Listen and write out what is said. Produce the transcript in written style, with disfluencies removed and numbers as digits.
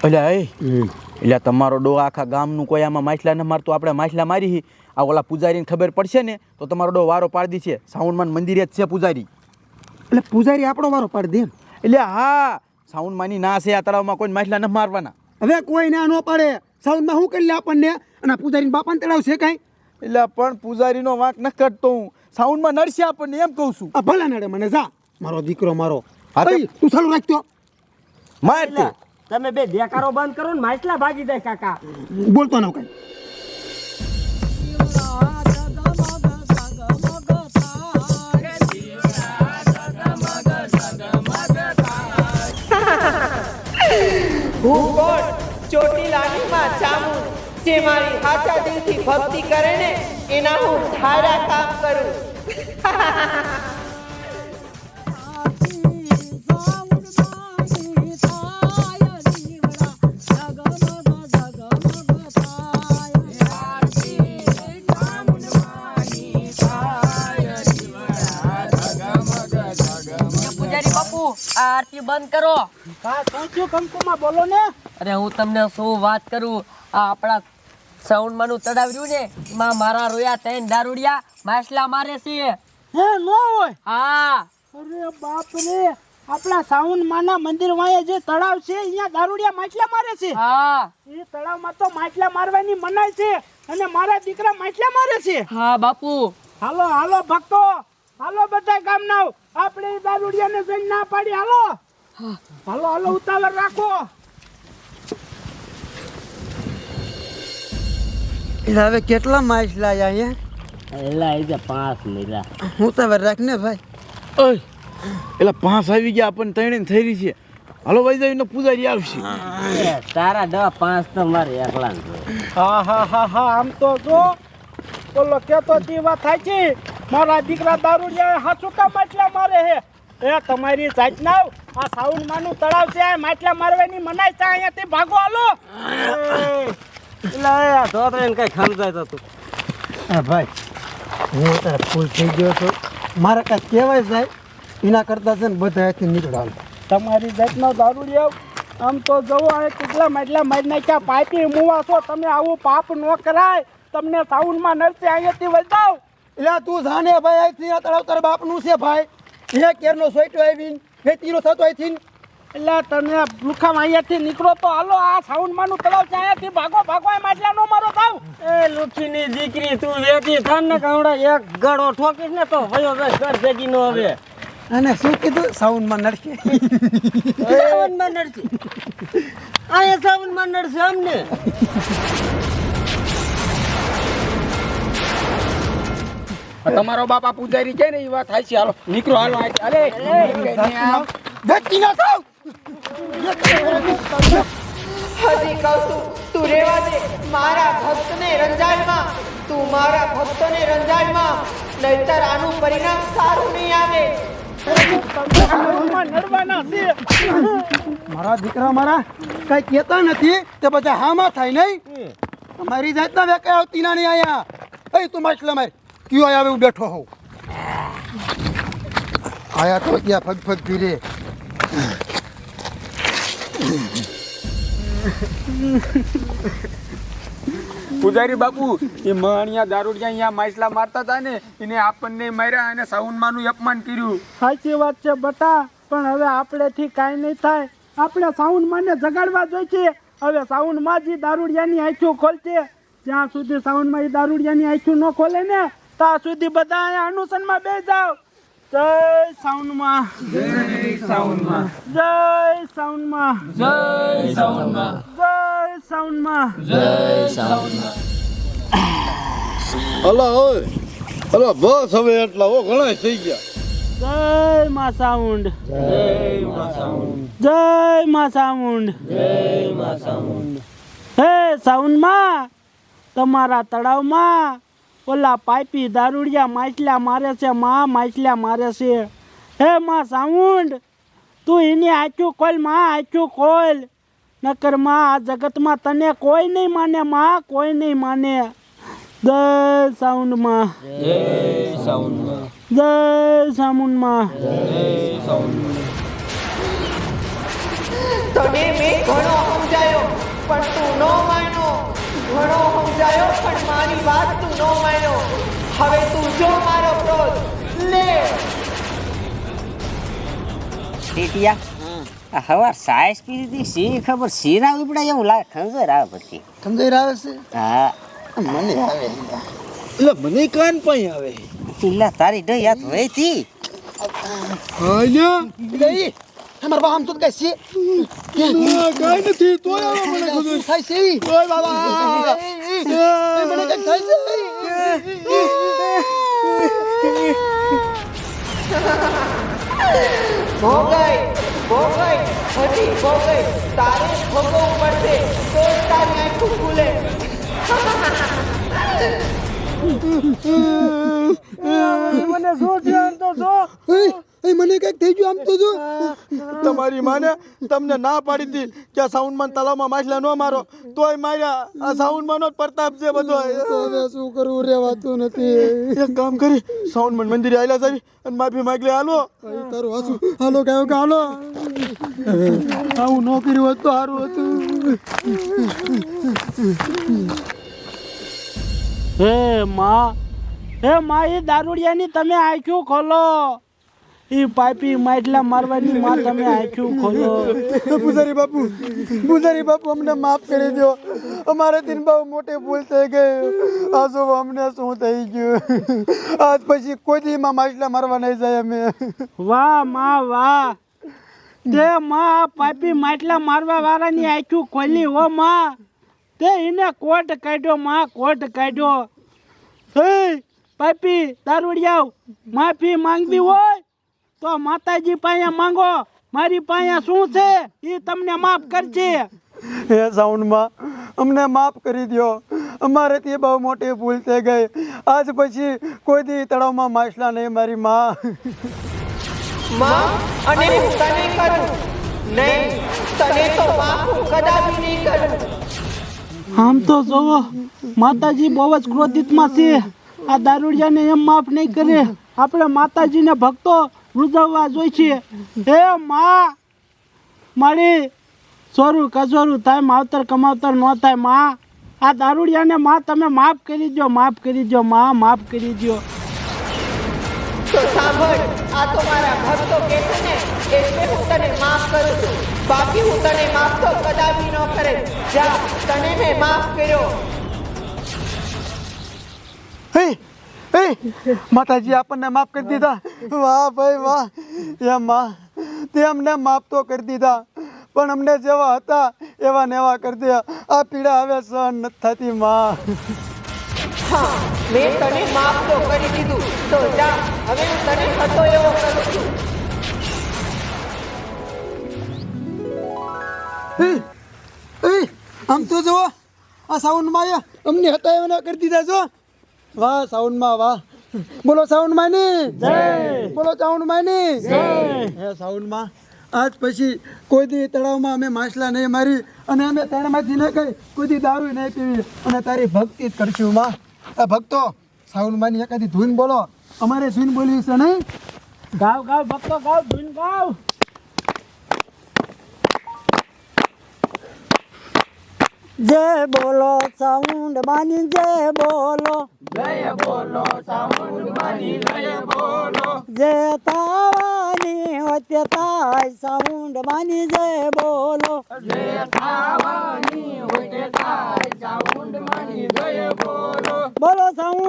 એટલે એટલે તમારો ડો આખા ગામનું કોઈ આમાં માછલા ન મારતું, આપણે માછલા મારી આ ઓલા પૂજારીને ખબર પડશે ને તો તમારો ડો વારો પાડી છે. સાઉન્ડમાં મંદિરે જ છે પૂજારી. એટલે પૂજારી આપણો વારો પાડી દે. એટલે હા, સાઉન્ડમાંની ના છે આ તળાવમાં કોઈ માછલા ન મારવાના. હવે કોઈ ના ન પાડે. સાઉન્ડમાં શું કરી લે આપણને? અને પૂજારીને બાપાને તળાવ છે કાંઈ? એટલે પણ પૂજારીનો વાંક ન કરતો હું, સાઉન્ડમાં નડશે આપણને એમ કહું છું. આ ભલા નડે મને, જા મારો દીકરો મારો. હા તો તું ચાલુ રાખતો મારતે. તમે બે દેકારો બંધ કરો ને માછલા ભાગી જાય કાકા. બોલતો ન કઈ. હું કોણ? ચોટીલાની માં ચામુંડ, જે મારી સાચા દિલથી ભક્તિ કરે ને એના હું ધારા કામ કરું. પૂજારી બાપુ આ આરતી બંધ કરો. બોલો ને. અરે હું તમને શું વાત કરું, આ આપણા સાઉન્ડમાં નું તળાવ રહ્યું ને એમાં મારા રોયા ત્રણ દારૂડિયા માછલા મારે છે. હે નો હોય? હા. અરે બાપ રે, આપણા સાઉન્ડ માના મંદિર વાંહે જે તળાવ છે અહીંયા દારૂડિયા માછલા મારે છે. હા. એ તળાવમાં તો માછલા મારવાની મનાઈ છે અને મારા દીકરા માછલા મારે છે. હા બાપુ. હાલો હાલો ભક્તો, હાલો બધા ગામના, આપણે દારૂડિયાને જઈને ના પાડી. હાલો હાલો હાલો, ઉતાવળ રાખો. એટલે હવે કેટલા માછલા અહીંયા? એલા એ 5 મળ્યા. ઉતાવળ રાખ ને ભાઈ. ઓય એટલે 5 આવી ગયા, આપણને ત્રણે થઈ રહી છે. હાલો ભાઈ જઈને પૂજારી આવશે. તારા 5 તો મારે એકલા. હા હા હા હા, આમ તો જો બોલો કેતો તી વાત થાય છે. મારા દીકરા દારૂડિયા હાચું કા માછલા મારે હે. એ તમારી જાત ના આ સાઉન્ડ માનું તળાવ છે, માછલા મારવાની મનાઈ છે, અહીંયાથી ભાગો. હાલો એટલે તો એને કઈ સમજાય તો. હા ભાઈ, હું અત્યારે ફૂલ થઈ ગયો છું, મારે કાંઈ કહેવાય જાય એના કરતાં છે ને બધા અહીંથી નીકળવાનું. તમારી જાતનો દારૂડિયા આમ તો જવો આ કેટલા માછલા મારી નાખ્યા, પાઇપી મુવા છો તમે, આવું પાપ ન કરાય. તમને સાઉન્ડમાં નડશે, અહીંયાથી વજાવ. એટલે તું જાણે ભાઈ, અહીંથી આ તળાવ તારા બાપનું છે ભાઈ. એ કેરનો સોઈટો આવીને ખેતીનો થતો અહીંથી. એટલે તમે લુખામાં અહીંયાથી નીકળો તો હાલો, આ સાઉન્ડમાંનું તળાવ છે, અહીંયાથી ભાગો ભાગો, આ માછલા નો મારો થાવ. એ લુખીની દીકરી તું વેતી થાન ને કાવડા એક ગળો ઠોકીશ ને તો ભયો બસ ઘર ભેગી નો આવે. અને શું કીધું? સાઉન્ડમાં નડશે. સાઉન્ડમાં નડશે. આયા સાઉન્ડમાં નડશે અમને. તમારો બાપા પૂજારી છે ને એ વાત થાય છે. હાલો નીકળો, હાલો. અરે ધક્કી ના થાવ. હજી કહું છું, તું રેવા દે મારા ભક્તને રંજાડમાં, તું મારા ભક્તોને રંજાડમાં, નહીતર આનું પરિણામ સારું નહીં આવે. નડવાના છે મારા દીકરા, મારા કઈ કહેતા નથી તે બધા હામાં થાય નહીં. તમારી જાતના વેકાય આવતી ના નહીં આયા. એ તું માછલા માર કયો આવે હું બેઠો હોઉં. આયા તો ત્યાં ફગફગ ફીરે. પૂજારી બાપુ એ માણિયા દારૂડિયા અહીંયા માછલા મારતા હતા ને, એને આપણને માર્યા અને સાઉન્ડમાંનું અપમાન કર્યું. સાચી વાત છે બટા, પણ હવે આપણેથી કાંઈ નહીં થાય. આપણે સાઉન્ડમાં ને જગાડવા જોઈએ. હવે સાઉન્ડમાં જ દારૂડિયાની આંખો ખોલશે. જ્યાં સુધી સાઉન્ડમાં એ દારૂડિયાની આંખો ન ખોલે ને ત્યાં સુધી બધા અહીંયા અનુસનમાં બે જાવ. જય સાઉન્ડમાં, જય સાઉન્ડમાં, જય સાઉન્ડમાં, જય સાઉન્ડમાં, જય સાઉન્ડમાં, જય સાઉન્ડમાં. અલા હોય અલા બસ હવે એટલા હો ઘણા થઈ ગયા. જય માં સાઉન્ડ, જય માં સાઉન્ડ, જય માં સાઉન્ડ, જય માં સાઉન્ડ. હે સાઉન્ડમાં, તમારા તળાવમાં ઓલા પાઇપી દારૂડિયા માછલા મારે છે, માં માછલા મારે છે. હે માં સાઉન્ડ, તું એની આંખું ખોલ માં, આંખું ખોલ. નકર માં આ જગતમાં તને કોઈ નહીં માને માં, કોઈ નહીં માને. જય સાઉન્ડમાં, જય સાઉન્ડમાં, જય સાઉન્ડમાં, જય સાઉન્ડમાં. તને મેં ઘણો સમજાયો, મારી વાત તું ન માન્યો. હવે તું જો મારો ક્રોધ લે. ટીટિયા આ હવાર સાયસ પી દીધી સી ખબર શીરા ઉપડા એવું લાગે ખંજર આવે પછી સમજાઈ આવે છે હા મને આવે એટલે મને કાન પણ આવે ઈલા તારી ડઈ હાથ વહીતી અમાર બા આમ તો કઈ છે કઈ નથી તો મને ખુદ થાય છે ઓય બાબા મને કઈ થાય ભોગઈ હજી ભોગઈ. તારે ભોગવવું પડશે તો જ તારી આંખું ખુલે. મને શું થયું તો જો એ મને કઈક થઈ ગયું આમ તો જો તમારી માને તમને ના પાડી હતી કે આ સાઉન્ડમાન તલાવમાં માછલા ન મારો તોય માર્યા આ સાઉન્ડમાન નો જ પ્રતાપ છે બધો હવે શું કરવું રેવાતું નથી એક કામ કરી સાઉન્ડમાન મંદિરે આયલા જાવી અને માફી માંગલે હાલો તારું હાસુ હાલો કયો કે હાલો આવું ન કર્યું હોત તો સારું હતું હે માં એ દારૂડિયાની તમે આંખ્યું ખોલો. એ પાઇપી માટલા મારવાની માં તમે આંખ્યું ખોલો. પૂજારી બાપુ અમને માફ કરી દો અમારે દિન બહુ મોટી ભૂલ થઈ ગઈ આ જો અમને શું થઈ ગયું આજ પછી કોઈ દી માં માછલા મારવા નહીં જાય અમે વાહ માં વાહ તે માં પાઇપી માટલા મારવા વાળાની આંખ્યું ખોલી હો માં. તે એને કોટ કાઢ્યો માં કોટ કાઢ્યો. હે પાઇપી દારૂડિયાઓ માફી માંગવી હોય તો માતાજી પાસે માંગો. મારી પાસે શું છે એ તમને માફ કરશે. હે સાઉન્ડમાં અમને માફ કરી દો અમારેથી બહુ મોટી ભૂલ થઈ ગઈ આજ પછી કોઈ દી તળાવમાં માછલા નહીં મારી માં માં અને હું તને કરું નહીં. તને તો માફ હું કદાપી નહીં કરું. આમ તો જોવો માતાજી બહુ જ ક્રોધિતમાં છે. આ દારૂડિયાને એમ માફ નહીં કરે. આપણે માતાજીને ભક્તો રૂજવવા જોઈશે. હે માં મારી સોરું કસોરું થાય માવતર કમાવતર ન થાય માં. આ દારૂડિયાને માં તમે માફ કરી દો માફ કરી દો માં માફ કરી દો. તો સાંભળ, આ તો મારા ભક્તો કહે છે ને એટલે હું તને માફ કરું છું. બાકી હું તને માફ તો કદાપી ન કરે. જા, તને મેં માફ કર્યો. માતાજી આપણને માફ કરી દીધા વાહ ભાઈ વાહ એ માં તે અમને માફ તો કરી દીધા પણ અમને જેવા હતા એવા ને એવા કરી દે આ પીડા હવે સહન નથી થતી માં હા, મેં તને માફ તો કરી દીધું. તો જા, હવે હું તને હતો એવો કરું છું. આમ તો જુઓ આ સાઉન્ડમાં અમને હતા એવા ના કરી દીધા જો વાહ સાઉન્ડમાં વાહ બોલો સાઉન્ડમાં ની જય બોલો સાઉન્ડમાં ની જય. હે સાઉન્ડમાં આજ પછી કોઈ દી તળાવમાં અમે માછલા નહીં મારી અને અમે તળાવમાંથી ન કઈ કોઈ દી દારૂ નહીં પીવી અને તારી ભક્તિ જ કરશું માં આ ભક્તો સાઉન્ડમાં ની એકાદી ધૂન બોલો અમારે ધૂન બોલવી છે નહીં ગાવ ગાવ ભક્તો ગાવ ધૂન ગાવ. જય બોલો સાઉન્ડ માની જય બોલો જય તાવાની હોતે તાય સાઉન્ડ માની જય બોલો બોલો સાઉન્ડ